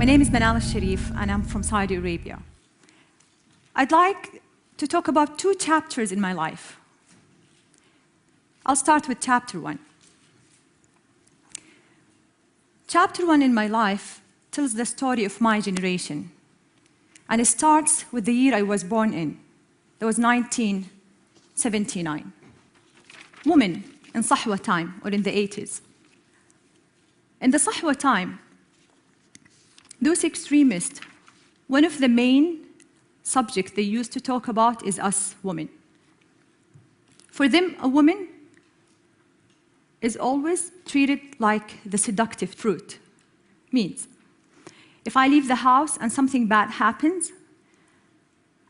My name is Manal Sharif, and I'm from Saudi Arabia. I'd like to talk about 2 chapters in my life. I'll start with chapter 1. Chapter 1 in my life tells the story of my generation, and it starts with the year I was born in. That was 1979. Women in Sahwa time, or in the 80s. In the Sahwa time, those extremists, one of the main subjects they used to talk about is us women. For them, a woman is always treated like the seductive fruit. Means, if I leave the house and something bad happens,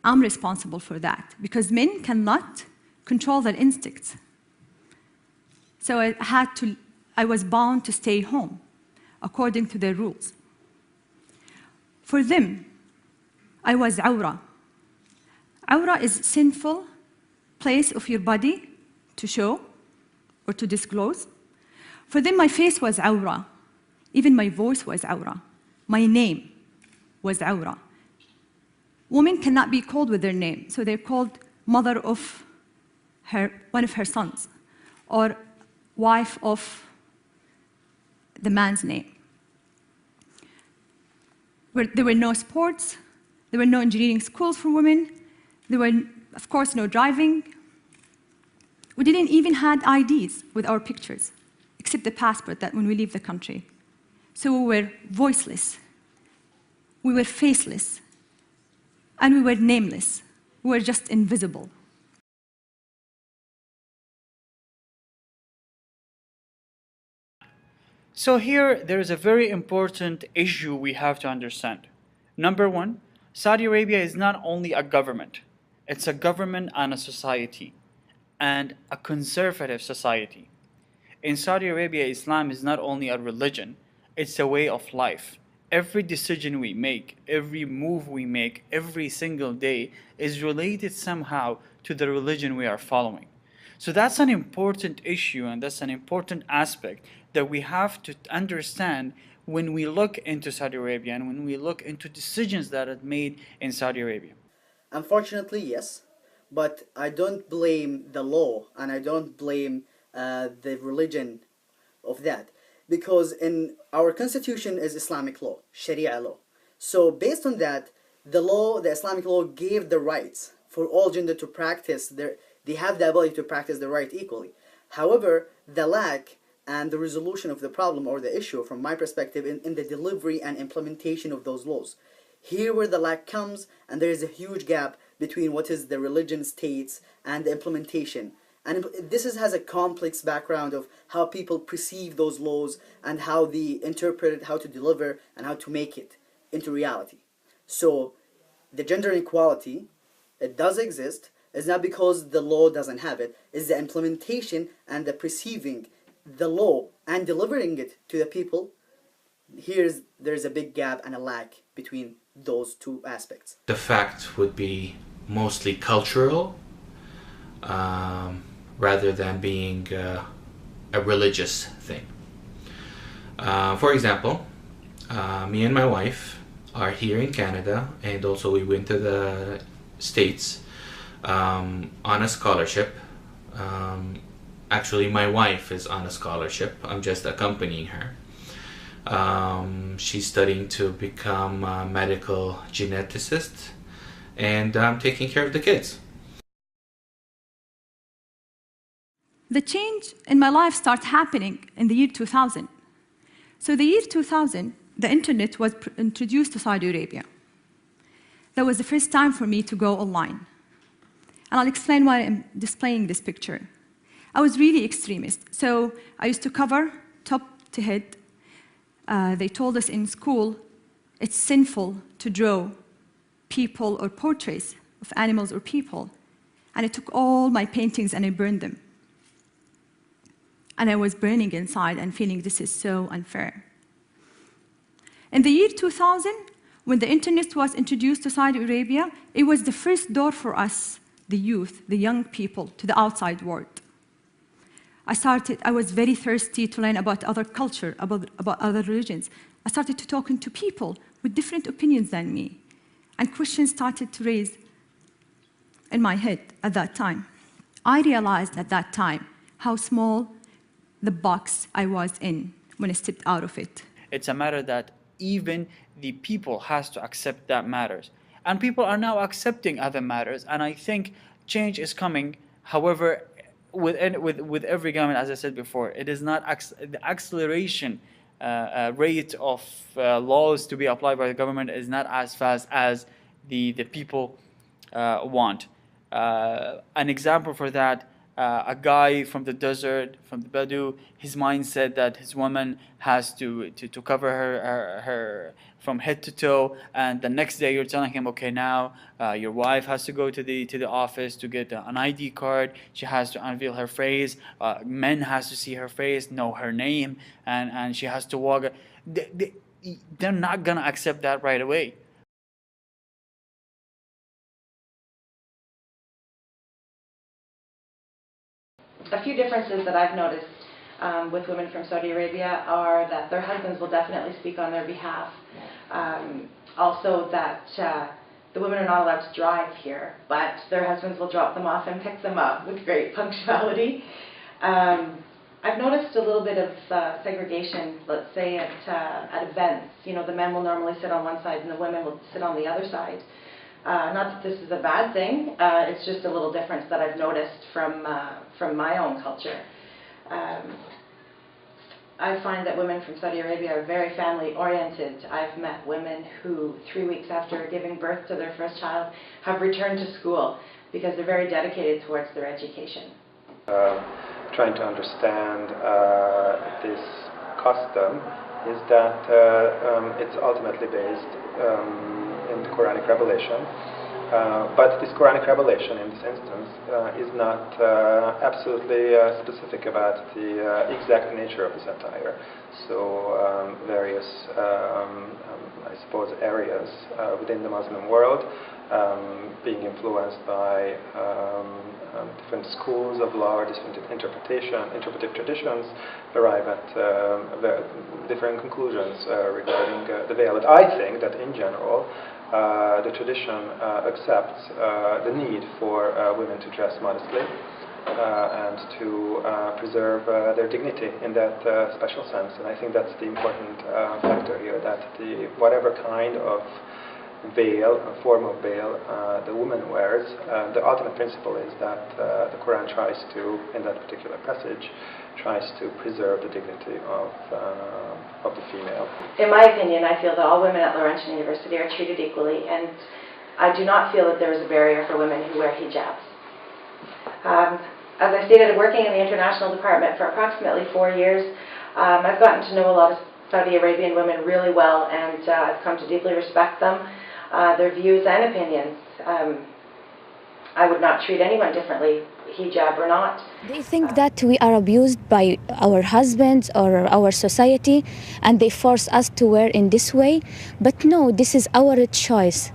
I'm responsible for that, because men cannot control their instincts. So I was bound to stay home, according to their rules. For them, I was awra. Awra is sinful place of your body to show or to disclose. For them, my face was awra. Even my voice was awra. My name was awra. Women cannot be called with their name, so they're called mother of one of her sons, or wife of the man's name. There were no sports, there were no engineering schools for women, there were, of course, no driving. We didn't even have IDs with our pictures, except the passport that when we leave the country. So we were voiceless, we were faceless, and we were nameless. We were just invisible. So here, there is a very important issue we have to understand. Number 1, Saudi Arabia is not only a government, it's a government and a society, and a conservative society. In Saudi Arabia, Islam is not only a religion, it's a way of life. Every decision we make, every move we make, every single day is related somehow to the religion we are following. So that's an important issue, and that's an important aspect that we have to understand when we look into Saudi Arabia and when we look into decisions that are made in Saudi Arabia. Unfortunately, yes, but I don't blame the law and I don't blame the religion of that, because in our constitution is Islamic law, Sharia law. So based on that, the Islamic law gave the rights for all gender to practice they have the ability to practice the right equally. However, the lack and the resolution of the problem or the issue, from my perspective, in the delivery and implementation of those laws. Here where the lack comes, and there is a huge gap between what is the religion states and the implementation. And this has a complex background of how people perceive those laws and how they interpret it, how to deliver, and how to make it into reality. So the gender inequality, it does exist. It's not because the law doesn't have it. It's the implementation and the perceiving the law and delivering it to the people. There's a big gap and a lack between those 2 aspects. The fact would be mostly cultural rather than being a religious thing. For example, me and my wife are here in Canada, and also we went to the States on a scholarship. Actually, my wife is on a scholarship. I'm just accompanying her. She's studying to become a medical geneticist, and I'm taking care of the kids. The change in my life started happening in the year 2000. So the year 2000, the internet was introduced to Saudi Arabia. That was the first time for me to go online. And I'll explain why I'm displaying this picture. I was really extremist. So I used to cover top to head. They told us in school it's sinful to draw people or portraits of animals or people. And I took all my paintings and I burned them. And I was burning inside and feeling this is so unfair. In the year 2000, when the internet was introduced to Saudi Arabia, it was the first door for us, the youth, the young people, to the outside world. I was very thirsty to learn about other culture, about other religions. I started to talk to people with different opinions than me. And questions started to raise in my head at that time. I realized at that time how small the box I was in when I stepped out of it. It's a matter that even the people has to accept that matters. And people are now accepting other matters, and I think change is coming. However, with every government, as I said before, it is not the acceleration rate of laws to be applied by the government is not as fast as the people want. An example for that, a guy from the desert, from the Badu, his mind said that his woman has to cover her from head to toe, and the next day you're telling him, okay, now your wife has to go to the office to get an ID card. She has to unveil her face. Men has to see her face, know her name, and she has to walk. They're not gonna accept that right away. A few differences that I've noticed with women from Saudi Arabia are that their husbands will definitely speak on their behalf. Also that the women are not allowed to drive here, but their husbands will drop them off and pick them up with great punctuality. I've noticed a little bit of segregation, let's say at events. You know, the men will normally sit on one side and the women will sit on the other side. Not that this is a bad thing, it's just a little difference that I've noticed from my own culture. I find that women from Saudi Arabia are very family-oriented. I've met women who, 3 weeks after giving birth to their first child, have returned to school because they're very dedicated towards their education. Trying to understand this custom is that it's ultimately based in the Quranic revelation. But this Quranic revelation in this instance is not absolutely specific about the exact nature of the satire. So various, I suppose, areas within the Muslim world being influenced by different schools of law or different interpretive traditions arrive at different conclusions regarding the veil. But I think that in general, the tradition accepts the need for women to dress modestly and to preserve their dignity in that special sense. And I think that's the important factor here, that whatever kind of veil, a form of veil the woman wears, the ultimate principle is that the Quran tries to, in that particular passage, tries to preserve the dignity of the female. In my opinion, I feel that all women at Laurentian University are treated equally, and I do not feel that there is a barrier for women who wear hijabs. As I stated, working in the international department for approximately 4 years, I've gotten to know a lot of Saudi Arabian women really well, and I've come to deeply respect them, their views and opinions. I would not treat anyone differently, hijab or not. They think that we are abused by our husbands or our society, and they force us to wear in this way. But no, this is our choice.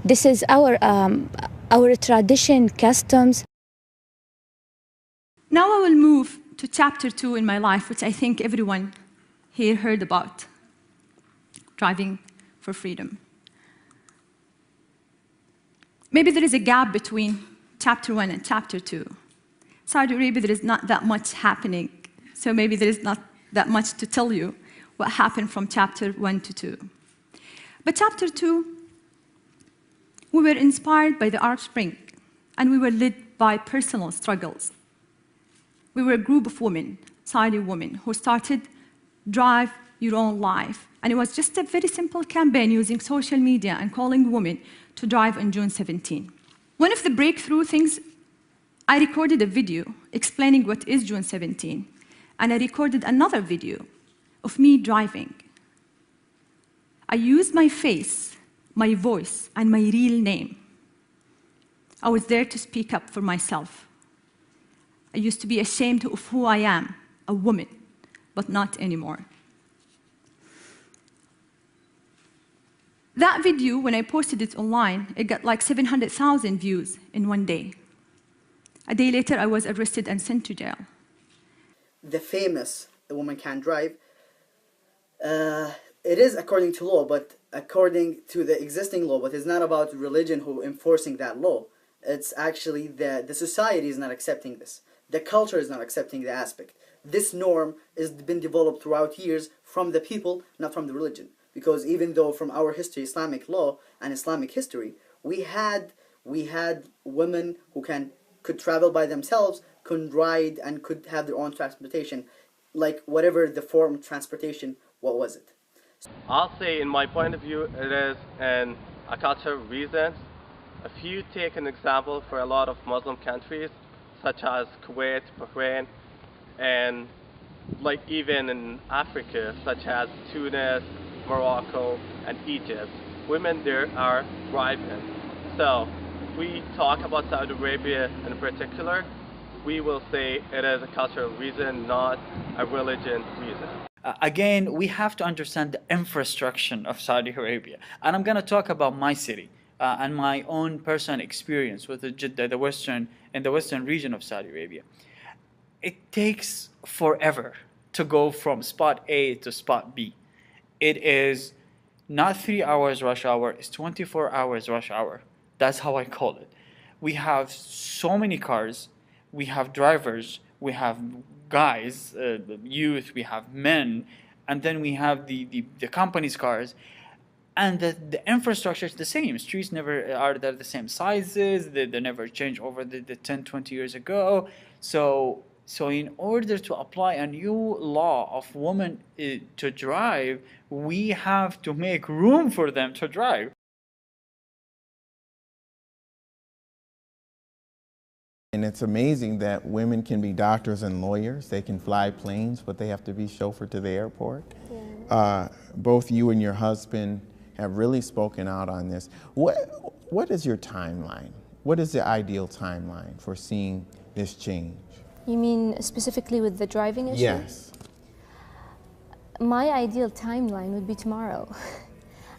This is our tradition, customs. Now I will move to chapter 2 in my life, which I think everyone here heard about, driving for freedom. Maybe there is a gap between chapter 1 and chapter 2. Saudi Arabia, there is not that much happening, so maybe there is not that much to tell you what happened from chapter 1 to 2. But chapter 2, we were inspired by the Arab Spring, and we were led by personal struggles. We were a group of women, Saudi women, who started Drive Your Own Life. And it was just a very simple campaign using social media and calling women to drive on June 17. One of the breakthrough things, I recorded a video explaining what is June 17, and I recorded another video of me driving. I used my face, my voice, and my real name. I was there to speak up for myself. I used to be ashamed of who I am, a woman, but not anymore. That video, when I posted it online, it got like 700,000 views in one day. A day later, I was arrested and sent to jail. the famous "A Woman Can't Drive," it is according to law, but according to the existing law, but it's not about religion who enforcing that law. It's actually the society is not accepting this. The culture is not accepting the aspect. This norm has been developed throughout years from the people, not from the religion. Because even though from our history, Islamic law and Islamic history, we had women who could travel by themselves, could ride, and could have their own transportation, like whatever the form of transportation, what was it? I'll say, in my point of view, it is a cultural reason. If you take an example for a lot of Muslim countries, such as Kuwait, Bahrain, and like even in Africa, such as Tunis, Morocco, and Egypt, women there are driving. So, if we talk about Saudi Arabia in particular, we will say it is a cultural reason, not a religion reason. Again, we have to understand the infrastructure of Saudi Arabia. And I'm going to talk about my city and my own personal experience with the western region of Saudi Arabia. It takes forever to go from spot A to spot B. It is not 3 hours rush hour, it's 24 hours rush hour. That's how I call it. We have so many cars, we have drivers, we have guys, youth, we have men, and then we have the company's cars. And the infrastructure is the same. Streets never are the same sizes, they never change over the 10, 20 years ago. So in order to apply a new law of women to drive, we have to make room for them to drive. And it's amazing that women can be doctors and lawyers. They can fly planes, but they have to be chauffeured to the airport. Yeah. Both you and your husband have really spoken out on this. What is your timeline? What is the ideal timeline for seeing this change? You mean specifically with the driving issue? Yes. My ideal timeline would be tomorrow.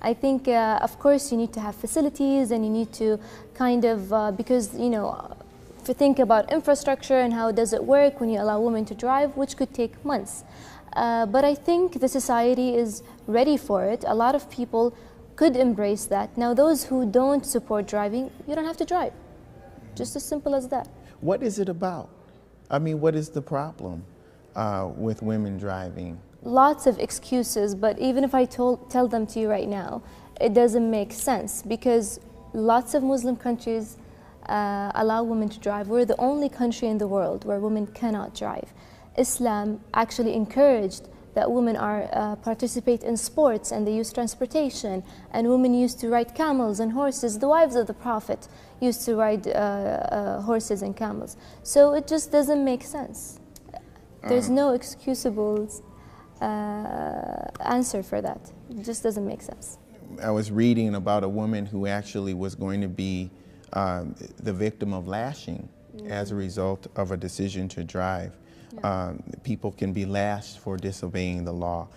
I think, of course, you need to have facilities and you need to kind of, because, you know, if you think about infrastructure and how does it work when you allow women to drive, which could take months. But I think the society is ready for it. A lot of people could embrace that. Now, those who don't support driving, you don't have to drive. Just as simple as that. What is it about? I mean, what is the problem with women driving? Lots of excuses, but even if I tell them to you right now, it doesn't make sense because lots of Muslim countries allow women to drive. We're the only country in the world where women cannot drive. Islam actually encouraged that women participate in sports and they use transportation, and women used to ride camels and horses. The wives of the Prophet used to ride horses and camels. So it just doesn't make sense. There's no excusable answer for that. It just doesn't make sense. I was reading about a woman who actually was going to be the victim of lashing as a result of a decision to drive. People can be lashed for disobeying the law.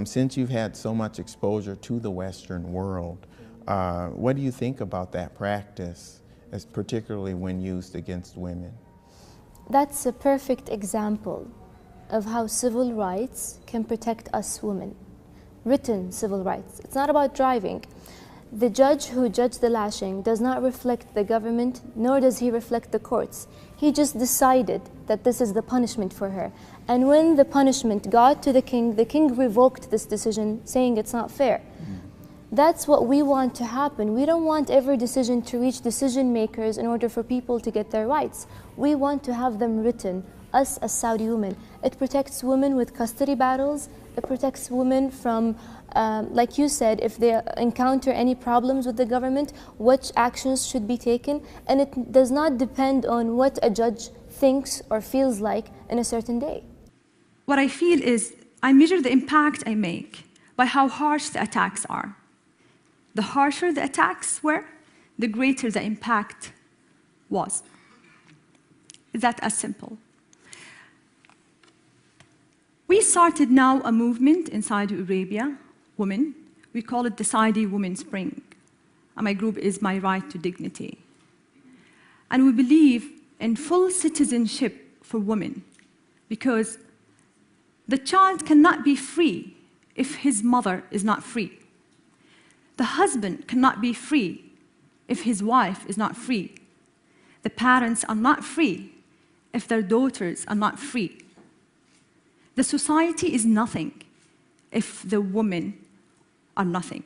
Since you've had so much exposure to the Western world, what do you think about that practice, as particularly when used against women? That's a perfect example of how civil rights can protect us women. Written civil rights. It's not about driving. The judge who judged the lashing does not reflect the government, nor does he reflect the courts. He just decided that this is the punishment for her. And when the punishment got to the king revoked this decision, saying it's not fair. That's what we want to happen. We don't want every decision to reach decision makers in order for people to get their rights. We want to have them written, us as Saudi women. It protects women with custody battles. It protects women from, like you said, if they encounter any problems with the government, which actions should be taken. And it does not depend on what a judge thinks or feels like in a certain day. What I feel is I measure the impact I make by how harsh the attacks are. The harsher the attacks were, the greater the impact was. Is that as simple? We started now a movement in Saudi Arabia, women. We call it the Saudi Women Spring. And my group is My Right to Dignity. And we believe in full citizenship for women because The child cannot be free if his mother is not free. The husband cannot be free if his wife is not free. The parents are not free if their daughters are not free. The society is nothing if the women are nothing.